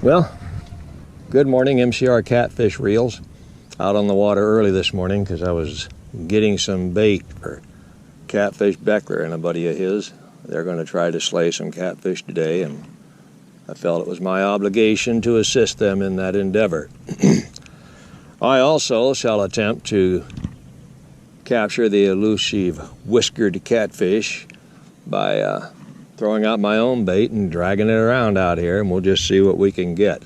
Well, good morning, MCR Catfish Reels. Out on the water early this morning because I was getting some bait for Catfish Beckler and a buddy of his. They're going to try to slay some catfish today, and I felt it was my obligation to assist them in that endeavor. I also shall attempt to capture the elusive whiskered catfish by throwing out my own bait and dragging it around out here, and we'll just see what we can get.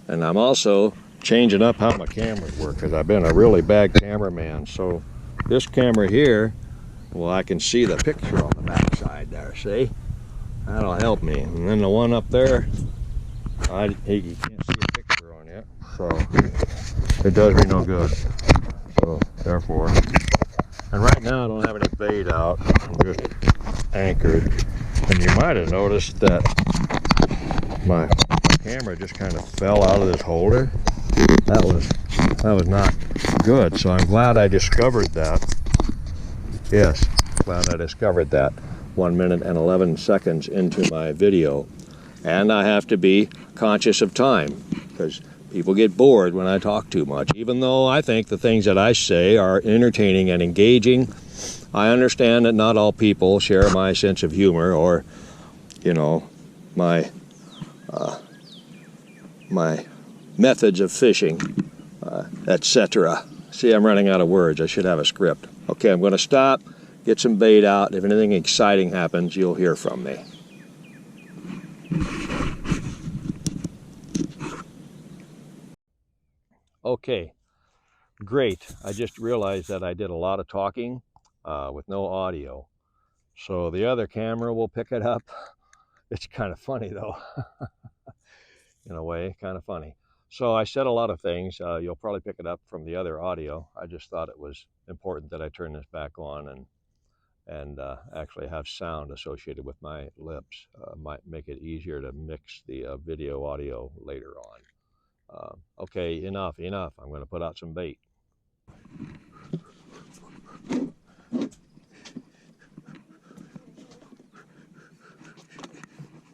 And I'm also changing up how my cameras work because I've been a really bad cameraman. So this camera here, well, I can see the picture on the back side there, see? That'll help me. And then the one up there, you can't see a picture on it, so it does me no good. So therefore, and right now I don't have any bait out. I'm just anchored. And you might have noticed that my camera just kind of fell out of this holder. That was not good. So I'm glad I discovered that. Yes, glad I discovered that 1 minute and 11 seconds into my video. And I have to be conscious of time because people get bored when I talk too much. Even though I think the things that I say are entertaining and engaging, I understand that not all people share my sense of humor or, you know, my methods of fishing, etc. See, I'm running out of words. I should have a script. Okay, I'm going to stop, get some bait out. If anything exciting happens, you'll hear from me. Okay, great. I just realized that I did a lot of talking with no audio. So the other camera will pick it up. It's kind of funny though. In a way, kind of funny. So I said a lot of things. You'll probably pick it up from the other audio. I just thought it was important that I turn this back on and actually have sound associated with my lips. Might make it easier to mix the video audio later on. Okay, enough. I'm going to put out some bait.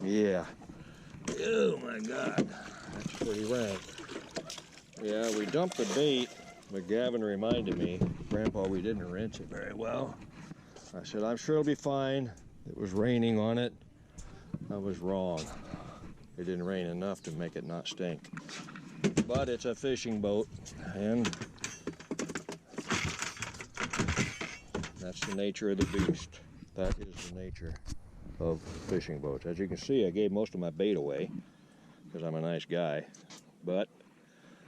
Yeah. Oh my God, that's pretty rank. Yeah, we dumped the bait, but Gavin reminded me, Grandpa, we didn't rinse it very well. I said, I'm sure it'll be fine. It was raining on it. I was wrong. It didn't rain enough to make it not stink. But it's a fishing boat, and that's the nature of the beast. That is the nature of fishing boats. As you can see, I gave most of my bait away because I'm a nice guy. But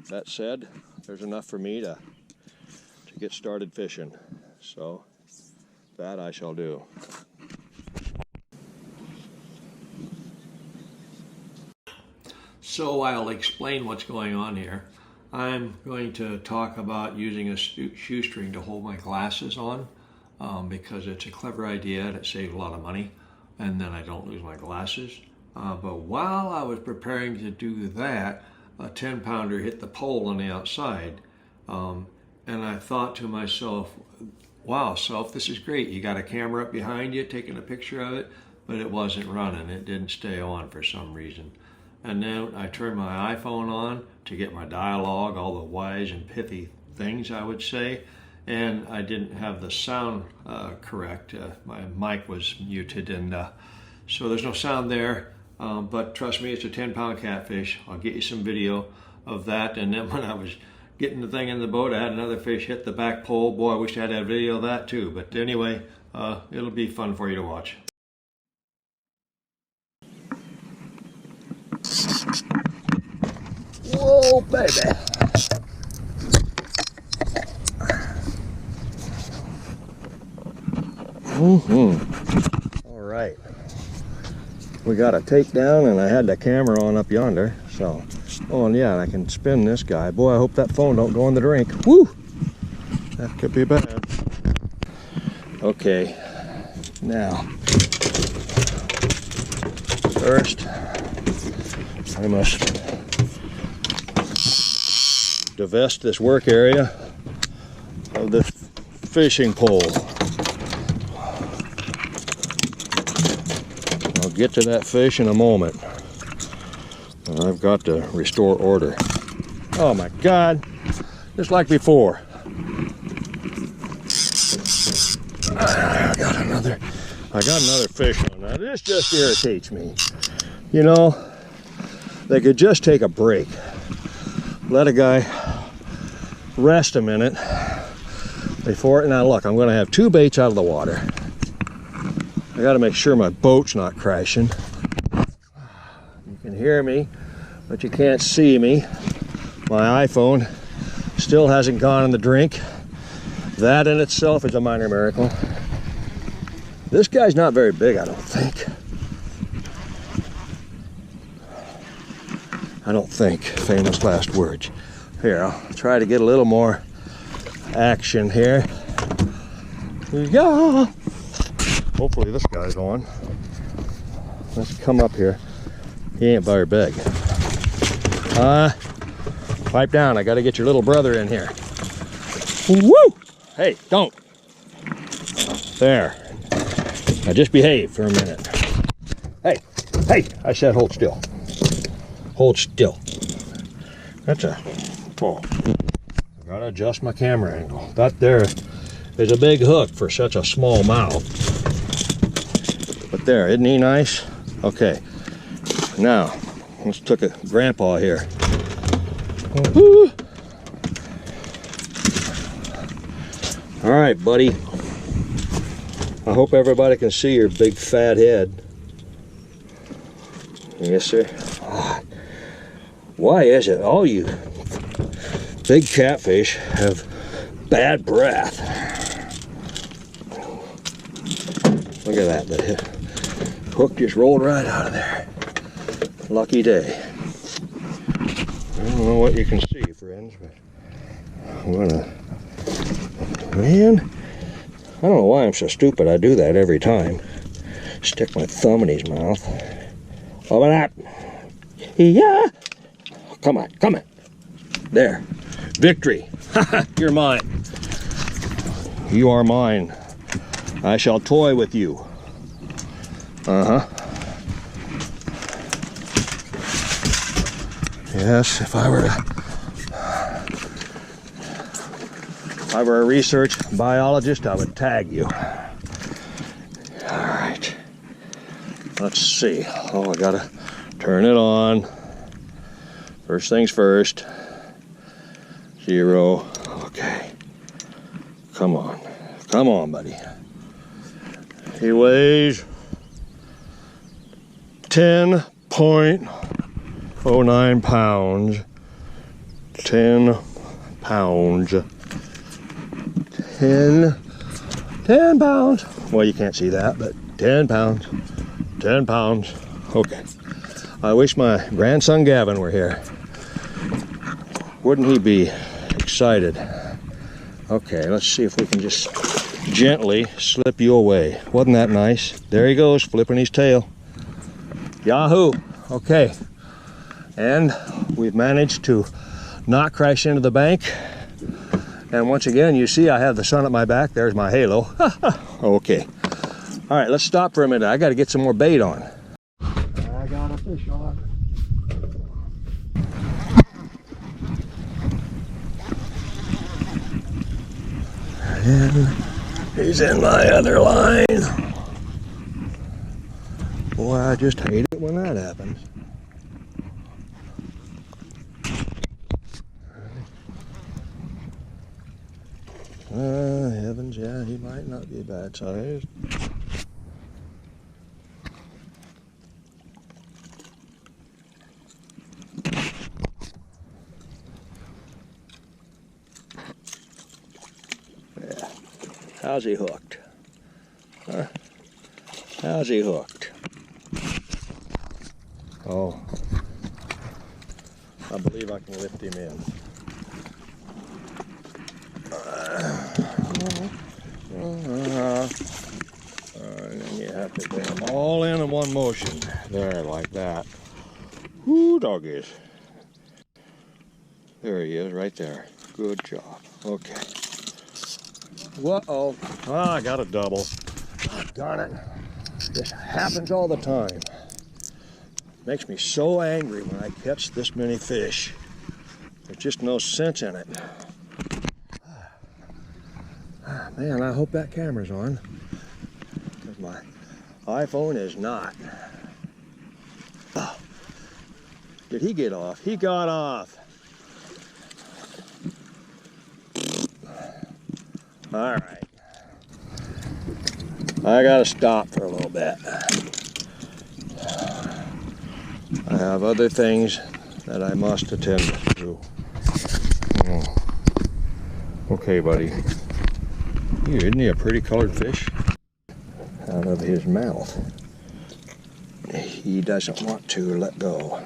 that said, there's enough for me to get started fishing. So that I shall do. So I'll explain what's going on here. I'm going to talk about using a shoestring to hold my glasses on because it's a clever idea and it saves a lot of money, and then I don't lose my glasses. But while I was preparing to do that, a 10-pounder hit the pole on the outside. And I thought to myself, wow, Self, this is great. You got a camera up behind you taking a picture of it, but it wasn't running. It didn't stay on for some reason. And then I turned my iPhone on to get my dialogue, all the wise and pithy things I would say, and I didn't have the sound correct. My mic was muted, and so there's no sound there. But trust me, it's a 10-pound catfish. I'll get you some video of that. And then when I was getting the thing in the boat, I had another fish hit the back pole. Boy, I wish I had a video of that too. But anyway, it'll be fun for you to watch. Whoa, baby. All right. We got a takedown, and I had the camera on up yonder. So, oh, and yeah, I can spin this guy. Boy, I hope that phone don't go in the drink. Woo! That could be bad. Okay. Now, first, I must divest this work area of this fishing pole. I'll get to that fish in a moment. I've got to restore order. Oh my God, just like before. I got another fish on that. This just irritates me. You know, they could just take a break. Let a guy rest a minute before it. Now look, I'm gonna have 2 baits out of the water. I gotta make sure my boat's not crashing. You can hear me, but you can't see me. My iPhone still hasn't gone in the drink. That in itself is a minor miracle. This guy's not very big, I don't think. Famous last words. Here, I'll try to get a little more action here. Yeah. Hopefully this guy's on. Let's come up here. He ain't very big. Pipe down. I got to get your little brother in here. Woo! Hey, don't. There. Now just behave for a minute. Hey, I said hold still. Hold still. That's a... Oh. I gotta adjust my camera angle. That there is a big hook for such a small mouth. But there, isn't he nice? Okay. Now, let's take a grandpa here. Woo. All right, buddy. I hope everybody can see your big fat head. Yes, sir. Why is it all you big catfish have bad breath? Look at that. The hook just rolled right out of there. Lucky day. I don't know what you can see, friends, but I'm gonna... Man, I don't know why I'm so stupid. I do that every time. Stick my thumb in his mouth. Over that. Yeah. Come on. There. Victory. You're mine. You are mine. I shall toy with you. Yes, if I were a research biologist, I would tag you. All right. Let's see. Oh, I gotta turn it on. First things first. 0. Okay. Come on, buddy. He weighs 10.09 pounds. 10 pounds. 10 pounds. Well, you can't see that, but 10 pounds. 10 pounds. Okay. I wish my grandson Gavin were here. Wouldn't he be excited? Okay, let's see if we can just gently slip you away. Wasn't that nice? There he goes, flipping his tail. Yahoo! Okay. And we've managed to not crash into the bank. And once again, you see I have the sun at my back. There's my halo. Okay. All right, let's stop for a minute. I got to get some more bait on. I got a fish on. And he's in my other line. Boy, I just hate it when that happens. Heavens, yeah, he might not be bad sized. Yeah. How's he hooked? Huh? How's he hooked? Oh, I believe I can lift him in. And then you have to get them all in one motion. There, like that. Whoo, doggies. There he is, right there. Good job. Okay. Whoa-oh. Ah, I got a double. Darn it. This happens all the time. Makes me so angry when I catch this many fish. There's just no sense in it. Man, I hope that camera's on, because my iPhone is not. Oh, did he get off? He got off. All right. I gotta stop for a little bit. I have other things that I must attend to. Okay, buddy. Isn't he a pretty colored fish? Out of his mouth. He doesn't want to let go.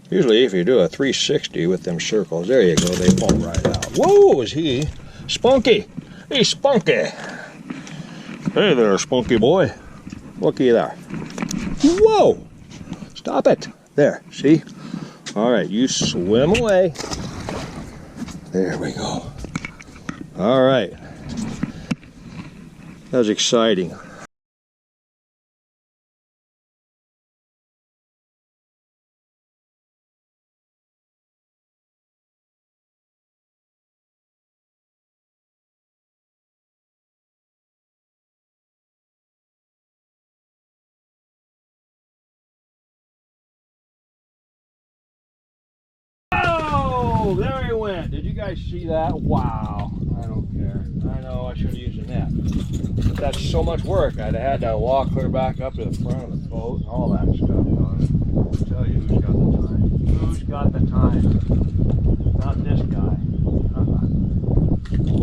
Usually if you do a 360 with them circles, there you go, they fall right out. Whoa, is he spunky? He's spunky. Hey there, spunky boy. Looky there. Whoa! Stop it. There, see? All right, you swim away. There we go. All right. That was exciting. Oh, there he went. Did you guys see that? Wow. I don't care. I know I should have used a net. But that's so much work. I'd have had to walk clear back up to the front of the boat and all that stuff. I'll tell you who's got the time. Who's got the time? Not this guy.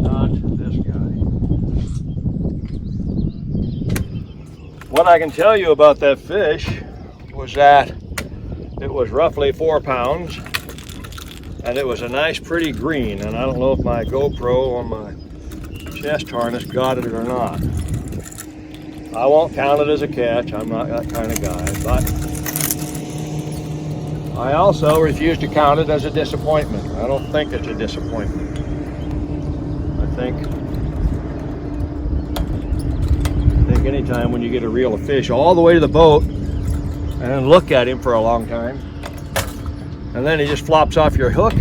Not this guy. What I can tell you about that fish was that it was roughly 4 pounds. And it was a nice pretty green, and I don't know if my GoPro on my chest harness got it or not. I won't count it as a catch, I'm not that kind of guy, but I also refuse to count it as a disappointment. I don't think it's a disappointment. I think anytime when you get a reel of fish all the way to the boat and then look at him for a long time, and then he just flops off your hook,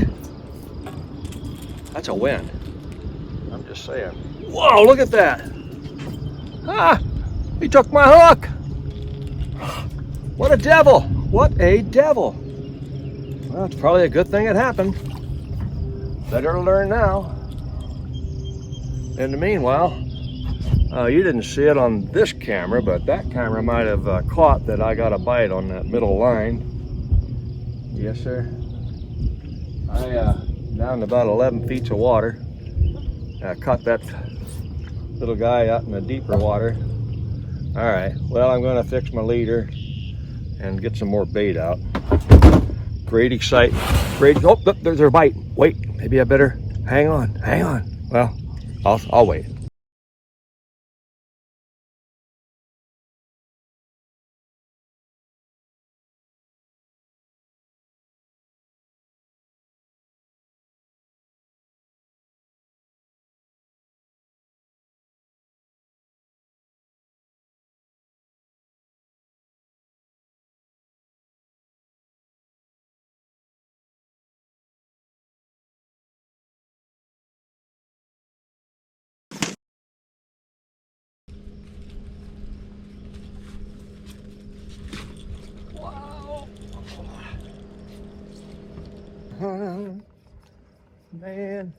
that's a win. I'm just saying. Whoa, look at that. Ah, he took my hook. What a devil. What a devil. Well, it's probably a good thing it happened. Better learn now. In the meanwhile, you didn't see it on this camera, but that camera might have caught that I got a bite on that middle line. Yes, sir. Down to about 11 feet of water. I caught that little guy out in the deeper water. All right, well, I'm gonna fix my leader and get some more bait out. Great excitement. Great, oh, look, there's a bite. Wait, maybe I better hang on. Well, I'll wait. Man,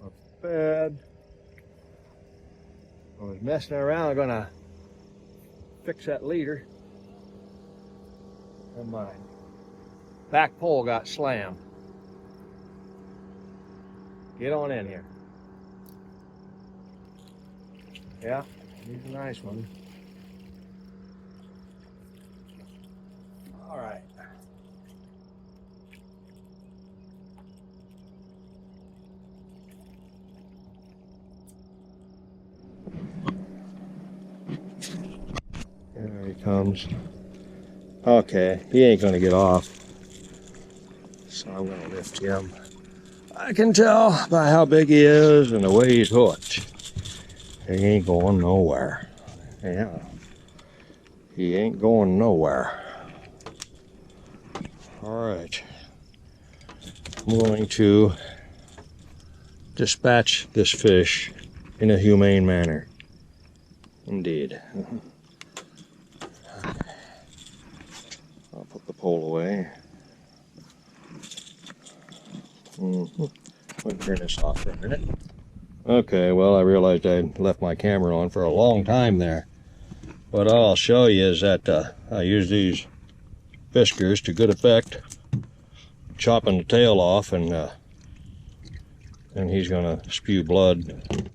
I'm fed. I was messing around, gonna fix that leader, and my back pole got slammed. Get on in here. Yeah, he's a nice one. All right. There he comes. Okay, he ain't gonna get off, so I'm gonna lift him. I can tell by how big he is and the way he's hooked. He ain't going nowhere. Yeah, he ain't going nowhere. All right. I'm going to dispatch this fish in a humane manner. Indeed. I'll put the pole away. I'll turn this off for a minute. Okay, well, I realized I left my camera on for a long time there. What I'll show you is that I use these whiskers to good effect, chopping the tail off, and he's going to spew blood.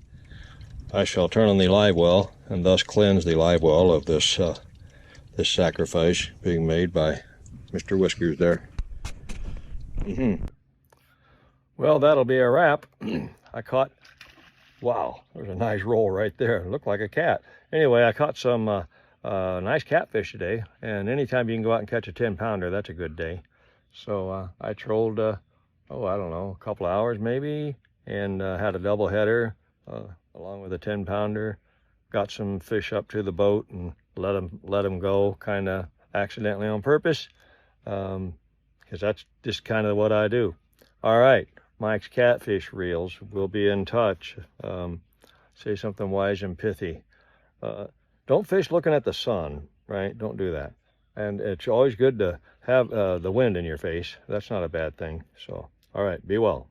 I shall turn on the live well and thus cleanse the live well of this this sacrifice being made by Mr. Whiskers there. Well, that'll be a wrap. I caught, wow, there's a nice roll right there. It looked like a cat. Anyway, I caught some nice catfish today, and anytime you can go out and catch a 10-pounder, that's a good day. So I trolled, I don't know, a couple hours maybe, and had a double header along with a 10-pounder. Got some fish up to the boat and let them go, kind of accidentally on purpose, because that's just kind of what I do. All right, Mike's Catfish Reels. We'll be in touch. Say something wise and pithy. Don't fish looking at the sun, right? Don't do that. And it's always good to have the wind in your face. That's not a bad thing. So, all right, be well.